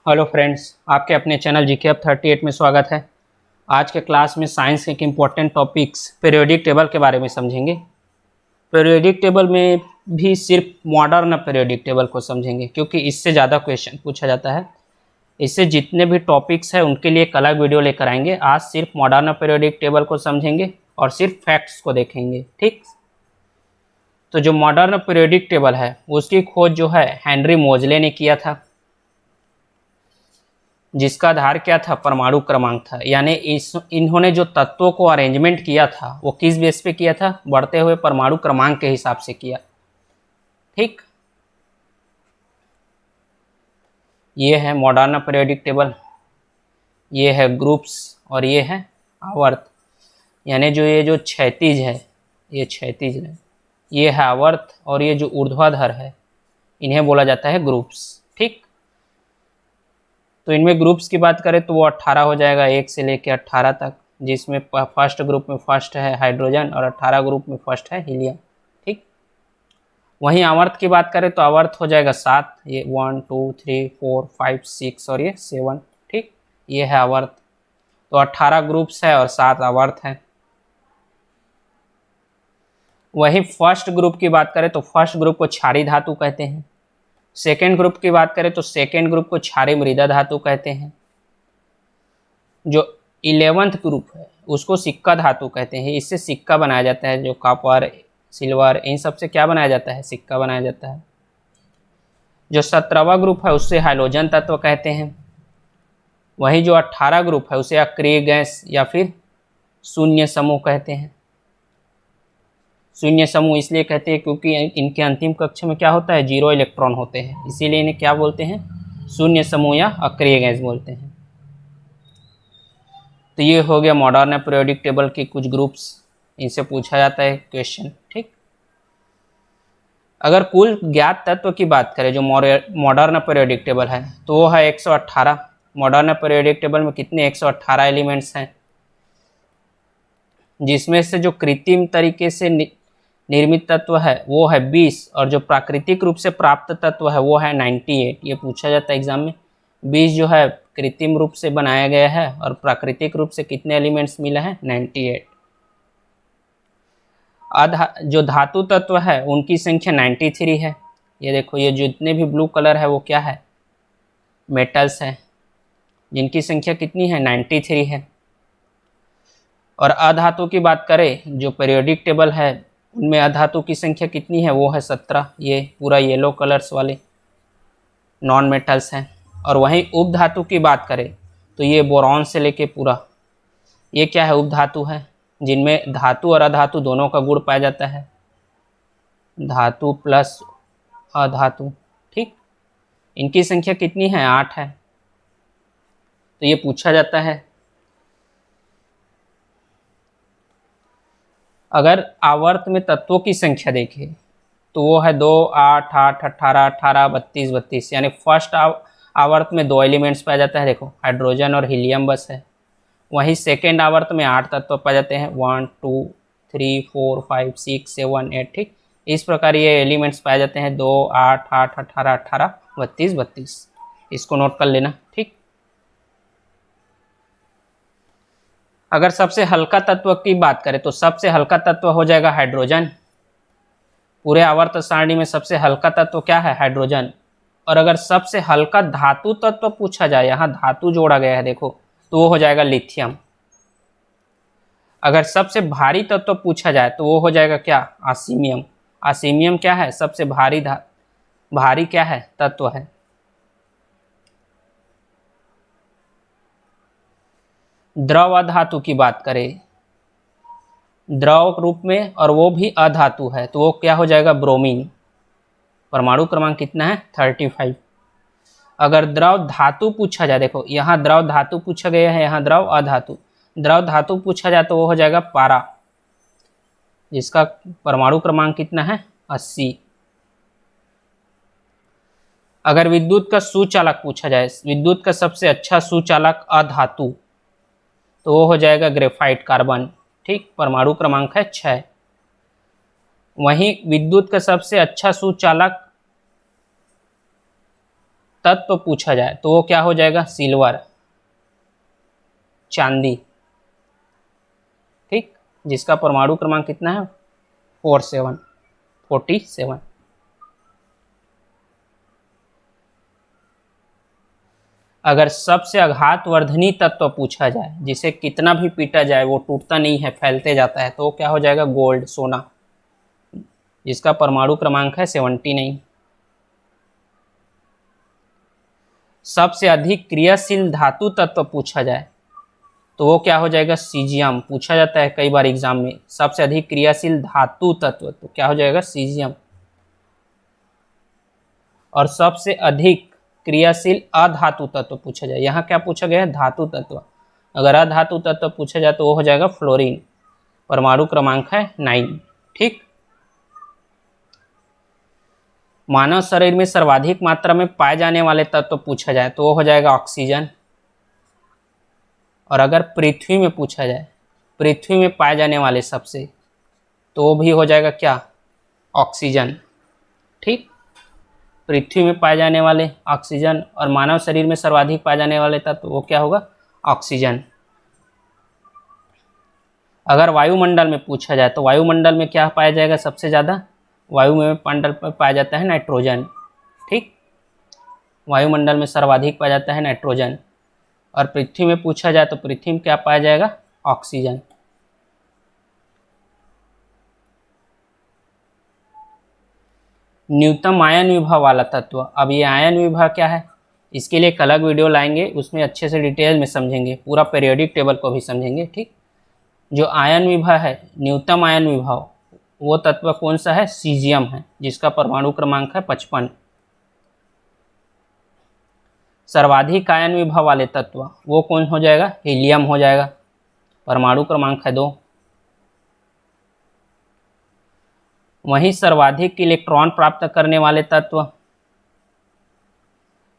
Hello friends, आपके अपने channel GKF38 में स्वागत है। आज के क्लास में साइंस के एक इम्पॉर्टेंट टॉपिक्स पीरियोडिक टेबल के बारे में समझेंगे। पीरियोडिक टेबल में भी सिर्फ मॉडर्न पीरियोडिक टेबल को समझेंगे क्योंकि इससे ज़्यादा क्वेश्चन पूछा जाता है। इससे जितने भी टॉपिक्स हैं उनके लिए एक अलग वीडियो लेकर आएंगे। आज सिर्फ मॉडर्न पीरियोडिक टेबल को समझेंगे और सिर्फ फैक्ट्स को देखेंगे, ठीक। तो जो मॉडर्न पीरियोडिक टेबल है उसकी खोज जो है हेनरी मोजले ने किया था, जिसका आधार क्या था, परमाणु क्रमांक था। यानी इन्होंने जो तत्वों को अरेंजमेंट किया था वो किस बेस पे किया था, बढ़ते हुए परमाणु क्रमांक के हिसाब से किया, ठीक। ये है मॉडर्न पीरियोडिक टेबल, ये है ग्रुप्स और ये है आवर्त। यानी जो ये जो क्षैतिज है, ये क्षैतिज है, ये है आवर्त, और ये जो ऊर्ध्वाधर है इन्हें बोला जाता है ग्रुप्स, ठीक। तो इनमें ग्रुप्स की बात करें तो वो 18 हो जाएगा, 1 से लेकर 18 तक, जिसमें फर्स्ट ग्रुप में फर्स्ट है हाइड्रोजन और 18 ग्रुप में फर्स्ट है हीलियम, ठीक। वहीं आवर्त की बात करें तो आवर्त हो जाएगा 7, ये 1 2 3 4 5 6 और ये 7, ठीक। ये है आवर्त। तो 18 ग्रुप्स है और 7 आवर्त है। वहीं फर्स्ट ग्रुप की बात करें तो फर्स्ट ग्रुप को क्षारीय धातु कहते हैं। सेकेंड ग्रुप की बात करें तो सेकेंड ग्रुप को क्षारीय मृदा धातु कहते हैं। जो 11th ग्रुप है उसको सिक्का धातु कहते हैं। इससे सिक्का बनाया जाता है, जो कॉपर सिल्वर इन सब से क्या बनाया जाता है, सिक्का बनाया जाता है। जो 17वां ग्रुप है उससे हाइड्रोजन तत्व कहते हैं। वहीं जो 18 ग्रुप है उसे अक्रिय गैस या फिर शून्य समूह कहते हैं। शून्य समूह इसलिए कहते हैं क्योंकि इनके अंतिम कक्ष में क्या होता है, 0 इलेक्ट्रॉन होते हैं, इसीलिए इन्हें क्या बोलते हैं, शून्य समूह या अक्रिय गैस बोलते हैं। तो ये हो गया मॉडर्न पीरियोडिक टेबल के कुछ ग्रुप्स, इनसे पूछा जाता है क्वेश्चन, ठीक। अगर कुल ज्ञात तत्व की बात करें जो मॉडर्न पीरियोडिक टेबल है तो वो है 118। मॉडर्न पीरियोडिक टेबल में कितने 118 एलिमेंट्स हैं, जिसमें से जो कृत्रिम तरीके से निर्मित तत्व है वो है 20 और जो प्राकृतिक रूप से प्राप्त तत्व है वो है 98। ये पूछा जाता है एग्जाम में। 20 जो है कृत्रिम रूप से बनाया गया है और प्राकृतिक रूप से कितने एलिमेंट्स मिले हैं, 98। जो धातु तत्व है उनकी संख्या 93 है। ये देखो, ये जितने भी ब्लू कलर है वो क्या है, मेटल्स है, जिनकी संख्या कितनी है, 93 है। और अधातु की बात करें जो पीरियोडिक टेबल है उनमें अधातु की संख्या कितनी है, वो है 17। ये पूरा येलो कलर्स वाले नॉन मेटल्स हैं। और वहीं उपधातु की बात करें तो ये बोरॉन से लेके पूरा ये क्या है, उपधातु है, जिनमें धातु और अधातु दोनों का गुण पाया जाता है, धातु प्लस अधातु, ठीक। इनकी संख्या कितनी है, 8 है। तो ये पूछा जाता है। अगर आवर्त में तत्वों की संख्या देखें तो वो है 2 8 8 18 18 32 32। यानी फर्स्ट आवर्त में 2 एलिमेंट्स पाया जाता है, देखो हाइड्रोजन और हीलियम बस है। वहीं सेकेंड आवर्त में 8 तत्व पाए जाते हैं, 1 2 3 4 5 6 7 8, ठीक। इस प्रकार ये एलिमेंट्स पाए जाते हैं, 2 8 8 18 18 32 32। इसको नोट कर लेना, ठीक। अगर सबसे हल्का तत्व की बात करें तो सबसे हल्का तत्व हो जाएगा हाइड्रोजन। पूरे आवर्त सारणी में सबसे हल्का तत्व क्या है, हाइड्रोजन। और अगर सबसे हल्का धातु तत्व पूछा जाए, यहाँ धातु जोड़ा गया है देखो, तो वो हो जाएगा लिथियम। अगर सबसे भारी तत्व पूछा जाए तो वो हो जाएगा क्या, आसिमियम। आसिमियम क्या है, सबसे भारी क्या है, तत्व है। द्रव अधातु की बात करें, द्रव रूप में और वो भी अधातु है, तो वो क्या हो जाएगा, ब्रोमीन। परमाणु क्रमांक कितना है, 35। अगर द्रव धातु पूछा जाए, देखो यहाँ द्रव धातु पूछा गया है, यहाँ द्रव अधातु। द्रव धातु पूछा जाए तो वो हो जाएगा पारा, जिसका परमाणु क्रमांक कितना है, 80। अगर विद्युत का सुचालक पूछा जाए, विद्युत का सबसे अच्छा सुचालक अधातु, तो वो हो जाएगा ग्रेफाइट कार्बन, ठीक। परमाणु क्रमांक है 6। वहीं विद्युत का सबसे अच्छा सुचालक तत्व पूछा जाए तो वो क्या हो जाएगा? सिल्वर, चांदी। ठीक, जिसका परमाणु क्रमांक कितना है? 47। अगर सबसे आघातवर्धनी तत्व पूछा जाए, जिसे कितना भी पीटा जाए वो टूटता नहीं है, फैलते जाता है, तो वो क्या हो जाएगा? गोल्ड, सोना, जिसका परमाणु क्रमांक है 79। सबसे अधिक क्रियाशील धातु तत्व पूछा जाए तो वो क्या हो जाएगा? सीजियम। पूछा जाता है कई बार एग्जाम में, सबसे अधिक क्रियाशील धातु तत्व, तो क्या हो जाएगा? सीजियम। और सबसे अधिक क्रियाशील अधातु तत्व पूछा जाए, यहाँ क्या पूछा गया है? धातु तत्व। अगर अधातु तत्व पूछा जाए तो वो हो जाएगा फ्लोरीन, परमाणु क्रमांक है 9। ठीक, मानव शरीर में सर्वाधिक मात्रा में पाए जाने वाले तत्व पूछा जाए तो वो हो जाएगा ऑक्सीजन। और अगर पृथ्वी में पूछा जाए, पृथ्वी में पाए जाने वाले सबसे, तो वो भी हो जाएगा क्या? ऑक्सीजन। ठीक, पृथ्वी में पाए जाने वाले ऑक्सीजन, और मानव शरीर में सर्वाधिक पाए जाने वाले तत्व वो क्या होगा? ऑक्सीजन। अगर वायुमंडल में पूछा जाए तो वायुमंडल में क्या पाया जाएगा सबसे ज़्यादा? वायुमंडल में पाया जाता है नाइट्रोजन। ठीक, वायुमंडल में सर्वाधिक पाया जाता है नाइट्रोजन। और पृथ्वी में पूछा जाए तो पृथ्वी में क्या पाया जाएगा? ऑक्सीजन। न्यूनतम आयन विभव वाला तत्व, अब ये आयन विभव क्या है, इसके लिए एक अलग वीडियो लाएंगे, उसमें अच्छे से डिटेल में समझेंगे, पूरा पीरियोडिक टेबल को भी समझेंगे। ठीक, जो आयन विभव है, न्यूनतम आयन विभव, वो तत्व कौन सा है? सीजियम है, जिसका परमाणु क्रमांक है 55। सर्वाधिक आयन विभव वाले तत्व वो कौन हो जाएगा? हीलियम हो जाएगा, परमाणु क्रमांक है 2। वहीं सर्वाधिक इलेक्ट्रॉन प्राप्त करने वाले तत्व,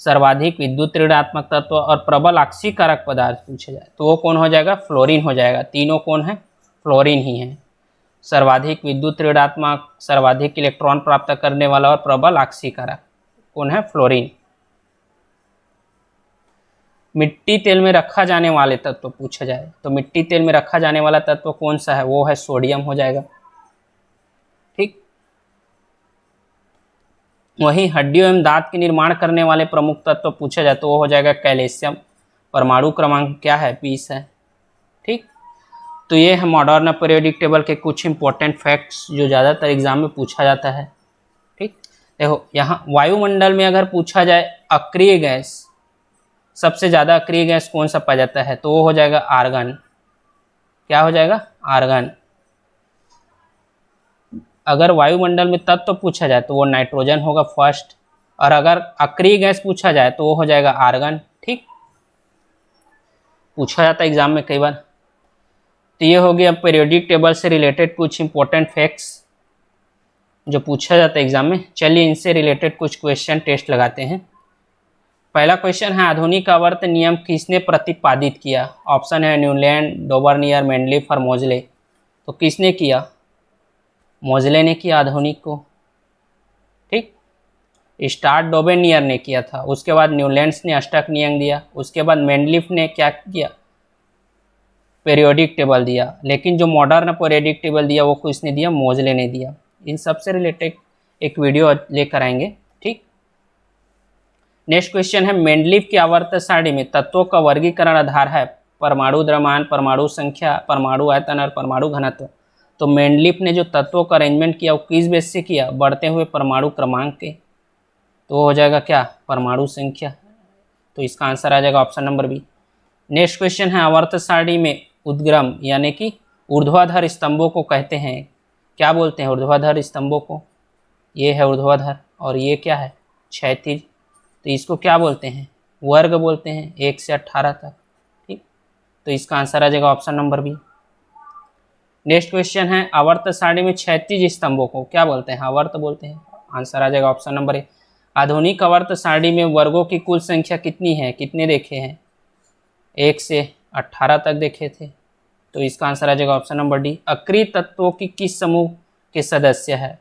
सर्वाधिक विद्युत ऋणात्मक तत्व और प्रबल आक्सीकारक पदार्थ पूछे जाए तो वो कौन हो जाएगा? फ्लोरीन हो जाएगा। तीनों कौन है? फ्लोरीन ही है। सर्वाधिक विद्युत ऋणात्मक, सर्वाधिक इलेक्ट्रॉन प्राप्त करने वाला और प्रबल आक्सीकारक कौन है? फ्लोरीन। मिट्टी तेल में रखा जाने वाले तत्व पूछा जाए तो मिट्टी तेल में रखा जाने वाला तत्व कौन सा है? वो है सोडियम हो जाएगा। ठीक, वहीं हड्डियों एवं दांत के निर्माण करने वाले प्रमुख तत्व पूछा जाए तो वो हो जाएगा कैल्शियम, परमाणु क्रमांक क्या है? 20 है। ठीक, तो ये है मॉडर्न पीरियोडिक टेबल के कुछ इंपॉर्टेंट फैक्ट्स जो ज़्यादातर एग्जाम में पूछा जाता है। ठीक, देखो यहाँ वायुमंडल में अगर पूछा जाए अक्रिय गैस, सबसे ज़्यादा अक्रिय गैस कौन सा पाया जाता है? तो वो हो जाएगा आर्गन। क्या हो जाएगा? आर्गन। अगर वायुमंडल में तत्व पूछा जाए तो वो नाइट्रोजन होगा फर्स्ट, और अगर अक्रिय गैस पूछा जाए तो वो हो जाएगा आर्गन। ठीक, पूछा जाता है एग्जाम में कई बार। तो ये हो गया पीरियोडिक टेबल से रिलेटेड कुछ इंपॉर्टेंट फैक्ट्स जो पूछा जाता है एग्जाम में। चलिए इनसे रिलेटेड कुछ क्वेश्चन टेस्ट लगाते हैं। पहला क्वेश्चन है, आधुनिक आवर्त नियम किसने प्रतिपादित किया? ऑप्शन है न्यूलैंड, डोबर्नियर, मेंडलीफ और मोजले। तो किसने किया? मोजले ने किया आधुनिक को। ठीक, स्टार्ट डोबर्नियर ने किया था, उसके बाद न्यूलैंड्स ने अष्टक नियम दिया, उसके बाद मेंडलीफ ने क्या किया? पीरियोडिक टेबल दिया। लेकिन जो मॉडर्न पीरियोडिक टेबल दिया वो किसने दिया? मोजले ने दिया। इन सब से रिलेटेड एक वीडियो लेकर आएंगे। ठीक, नेक्स्ट क्वेश्चन है, मेंडलीफ की आवर्त सारणी में तत्वों का वर्गीकरण आधार है परमाणु द्रव्यमान, परमाणु संख्या, परमाणु आयतन और परमाणु घनत्व। तो मेंडलीफ ने जो तत्वों का अरेंजमेंट किया वो किस बेस से किया? बढ़ते हुए परमाणु क्रमांक के। तो वो हो जाएगा क्या? परमाणु संख्या। तो इसका आंसर आ जाएगा option number B. Next question है, आवर्त सारणी में उद्गम यानी कि ऊर्ध्वाधर स्तंभों को कहते हैं, क्या बोलते हैं ऊर्ध्वाधर स्तंभों को? ये है ऊर्ध्वाधर और ये क्या है? क्षैतिज। तो इसको क्या बोलते हैं? वर्ग बोलते हैं, 1 से 18 तक। ठीक, तो इसका आंसर आ जाएगा option number B. Next question है, आवर्त सारणी में क्षैतिज स्तंभों को क्या बोलते हैं? आवर्त बोलते हैं। आंसर आ जाएगा ऑप्शन नंबर ए। आधुनिक आवर्त सारणी में वर्गों की कुल संख्या कितनी है? कितने देखे हैं? 1 से 18 तक देखे थे। तो इसका आंसर आ जाएगा ऑप्शन नंबर डी। अक्रिय तत्वों की किस समूह के सदस्य है?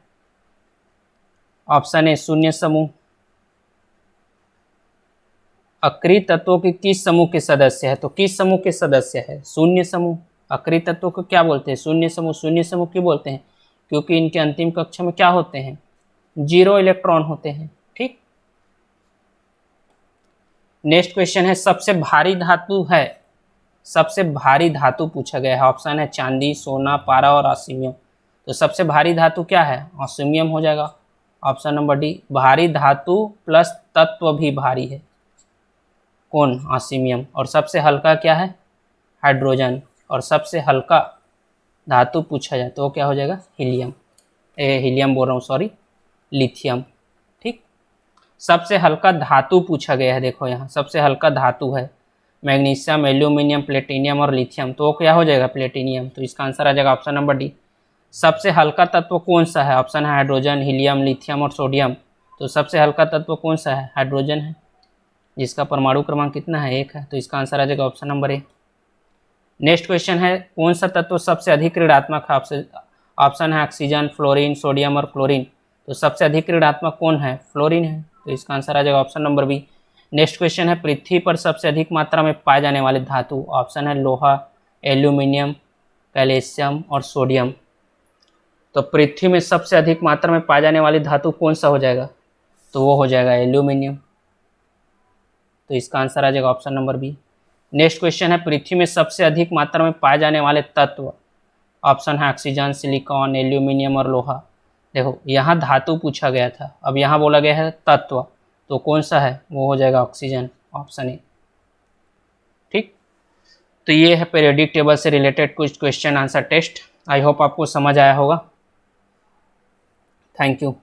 ऑप्शन ए शून्य समूह, अक्रिय तत्वों के किस समूह के सदस्य है? तो किस समूह के सदस्य है? शून्य समूह। अक्रिय तत्वों को क्या बोलते हैं? शून्य समूह। शून्य समूह क्यों बोलते हैं? क्योंकि इनके अंतिम कक्षा में क्या होते हैं? 0 इलेक्ट्रॉन होते हैं। ठीक। नेक्स्ट क्वेश्चन है, सबसे भारी धातु है। सबसे भारी धातु पूछा गया है। ऑप्शन है चांदी, सोना, पारा और ऑस्मियम। तो सबसे भारी धातु क्या है? ऑस्मियम हो जाएगा। Option number D. भारी धातु प्लस तत्व भी भारी है। कौन? ऑस्मियम। और सबसे हल्का क्या है? हाइड्रोजन। और सबसे हल्का धातु पूछा जाए तो वो क्या हो जाएगा? हीलियम। हीलियम बोल रहा हूँ, सॉरी, लिथियम। ठीक। सबसे हल्का धातु पूछा गया है। देखो यहाँ सबसे हल्का धातु है मैग्नीशियम, एल्यूमिनियम, प्लेटिनियम और लिथियम। तो वो क्या हो जाएगा? प्लेटिनियम। तो इसका आंसर आ जाएगा ऑप्शन नंबर डी। सबसे हल्का तत्व कौन सा है? ऑप्शन है हाइड्रोजन, हीलियम, लिथियम और सोडियम। तो सबसे हल्का तत्व कौन सा है? हाइड्रोजन है, जिसका परमाणु क्रमांक कितना है? 1 है। तो इसका आंसर आ जाएगा option number A. Next question है, कौन सा तत्व सबसे अधिक ऋणात्मक है? ऑप्शन है ऑक्सीजन, फ्लोरीन, सोडियम और क्लोरीन। तो सबसे अधिक ऋणात्मक कौन है? फ्लोरीन है। तो इसका आंसर आ जाएगा option number B. Next question है, पृथ्वी पर सबसे अधिक मात्रा में पाए जाने वाले धातु। ऑप्शन है लोहा, एल्यूमिनियम, कैल्शियम और सोडियम। तो पृथ्वी में सबसे अधिक मात्रा में पाए जाने वाली धातु कौन सा हो जाएगा? तो वो हो जाएगा एल्यूमिनियम। तो इसका आंसर आ जाएगा option number B. Next question है, पृथ्वी में सबसे अधिक मात्रा में पाए जाने वाले तत्व। ऑप्शन है ऑक्सीजन, सिलिकॉन, एल्यूमिनियम और लोहा। देखो यहाँ धातु पूछा गया था, अब यहाँ बोला गया है तत्व। तो कौन सा है? वो हो जाएगा ऑक्सीजन, ऑप्शन ए। ठीक। तो ये है पीरियोडिक टेबल से रिलेटेड कुछ question answer test. I hope आपको समझ आया होगा। Thank you.